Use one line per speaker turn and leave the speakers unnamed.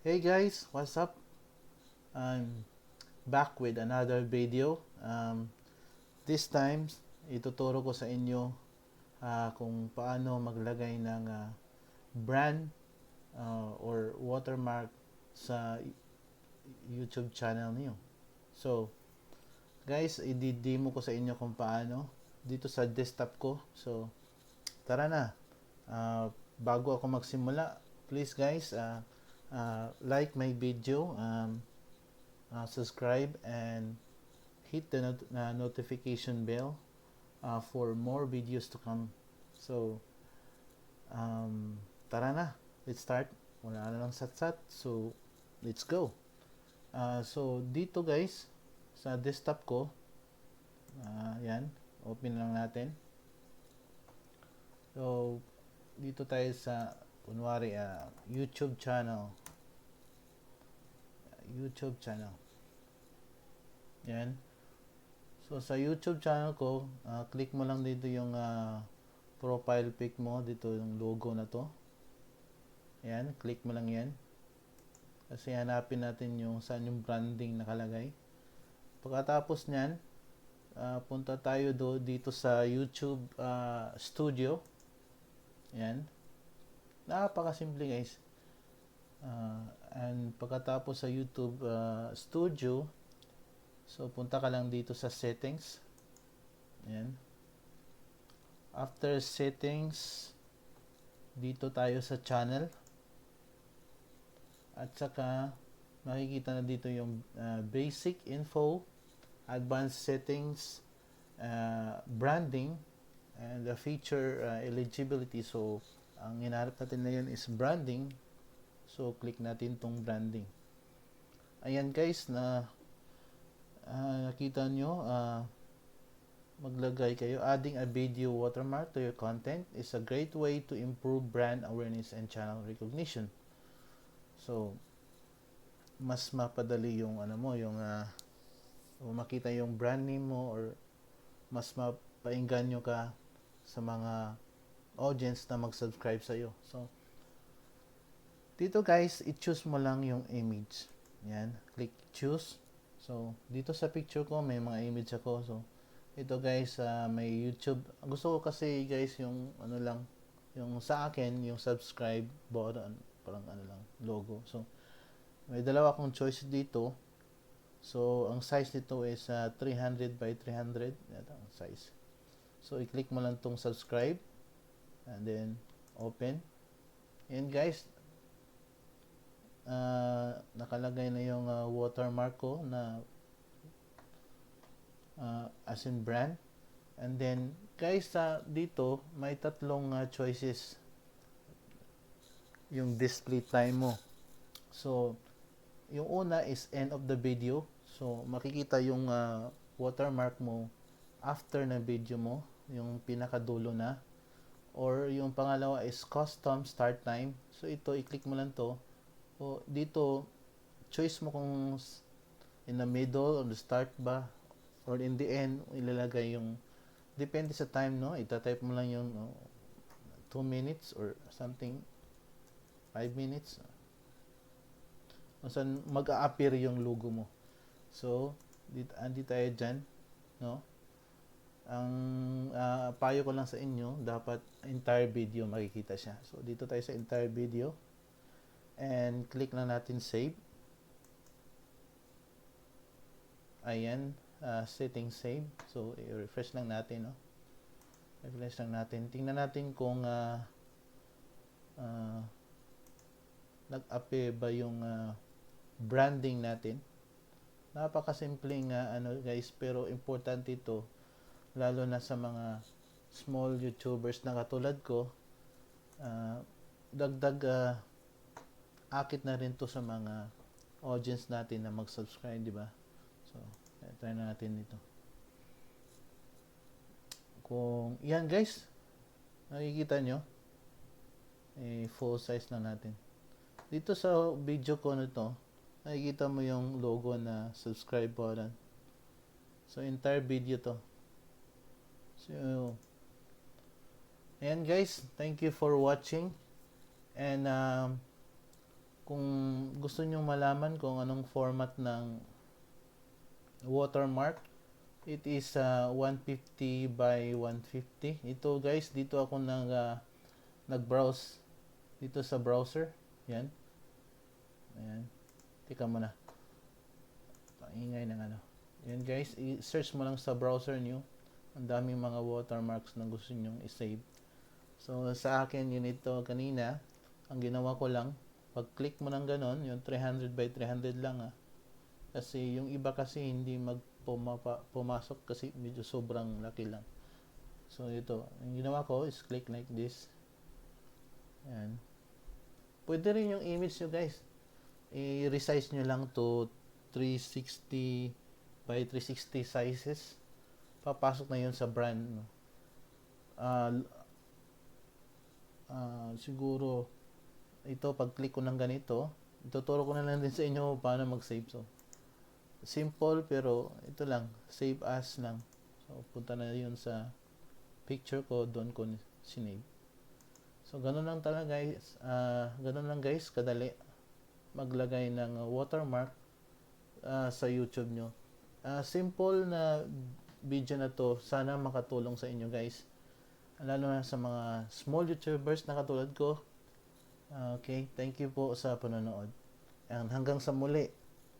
Hey guys, what's up? I'm back with another video. This time, ituturo ko sa inyo kung paano maglagay ng brand or watermark sa YouTube channel niyo. So, guys, i-demo ko sa inyo kung paano dito sa desktop ko. So, tara na. Bago ako magsimula, please guys, like my video, subscribe, and hit the notification bell for more videos to come. So, tara na. Let's start. Wala na lang sat-sat. So, let's go. So, dito guys, sa desktop ko, yan, open lang natin. So, dito tayo sa, kunwari, YouTube channel. YouTube channel. Yan. So, sa YouTube channel ko, click mo lang dito yung profile pic mo. Dito yung logo na to. Yan. Click mo lang yan. Kasi hanapin natin yung saan yung branding nakalagay. Pagkatapos nyan, punta tayo dito sa YouTube Studio. Yan. Napakasimple guys. And pagkatapos sa YouTube Studio, so punta ka lang dito sa settings. Yan. After settings, dito tayo sa channel. At saka makikita na dito yung basic info, advanced settings, branding, and the feature eligibility. So ang hinahanap natin na yun is branding. So click natin tong branding. Ayan guys, na nakita nyo, maglagay kayo. Adding a video watermark to your content is a great way to improve brand awareness and channel recognition. So, mas mapadali yung yung makita yung brand name mo, or mas mapainganyo ka sa mga audience na mag-subscribe sa iyo. So, dito guys, i-choose mo lang yung image. Yan, click choose. So, dito sa picture ko, may mga image ako. So, ito guys, may YouTube. Gusto ko kasi guys, yung yung sa akin, yung subscribe button, parang lang, logo. So, may dalawa akong choice dito. So, ang size nito is 300 by 300. Ito ang size. So, i-click mo lang tong subscribe. And then, open. And guys, nakalagay na yung watermark ko na as in brand. And then guys, dito may tatlong choices yung display time mo. So yung una is end of the video. So makikita yung watermark mo after na video mo, yung pinakadulo na. Or yung pangalawa is custom start time. So ito, i-click mo lang to. So, dito, choice mo kung in the middle or the start ba or in the end, ilalagay yung depende sa time, no? Ita-type mo lang yung 2 minutes or something, 5 minutes. Kung saan mag-a-appear yung logo mo. So, andi tayo dyan, no? Ang payo ko lang sa inyo, dapat entire video makikita siya. So, dito tayo sa entire video. And click lang natin save. Ayan, setting save. So i-refresh lang natin, no? Refresh lang natin. Tingnan natin kung nag-appear ba yung branding natin. Napakasimpleng guys, pero importante ito lalo na sa mga small YouTubers na katulad ko. Dagdag akit na rin to sa mga audience natin na mag-subscribe, di ba? So, try na natin dito. Kung yan guys, nakikita nyo, full size lang natin. Dito sa video ko nito, nakikita mo yung logo na subscribe button. So, entire video to. So, ayan guys, thank you for watching. And kung gusto nyo malaman kung anong format ng watermark, it is 150 by 150. Ito guys, dito ako nag-browse dito sa browser. Yan. Ayan. Tika muna. Paingay ng ano. Yan guys, i-search mo lang sa browser nyo. Ang daming mga watermarks na gusto nyong i-save. So, sa akin, yun ito kanina. Ang ginawa ko lang, pag-click mo ng ganon, yung 300 by 300 lang Kasi yung iba kasi hindi pumasok kasi medyo sobrang laki lang. So, ito. Ang ginawa ko is click like this. Ayan. Pwede rin yung image nyo guys. I-resize nyo lang to 360 by 360 sizes. Papasok na yun sa brand. No? Siguro ito pag click ko ng ganito, ituturo ko na lang din sa inyo paano mag-save. So, simple pero ito lang, save as lang. So, punta na yun sa picture ko, doon ko sinave. So, ganun lang talaga guys. Ganun lang guys, kadali maglagay ng watermark sa YouTube nyo. Simple na video na to, sana makatulong sa inyo guys. Lalo na sa mga small YouTubers na katulad ko. Okay, thank you po sa panonood. And hanggang sa muli.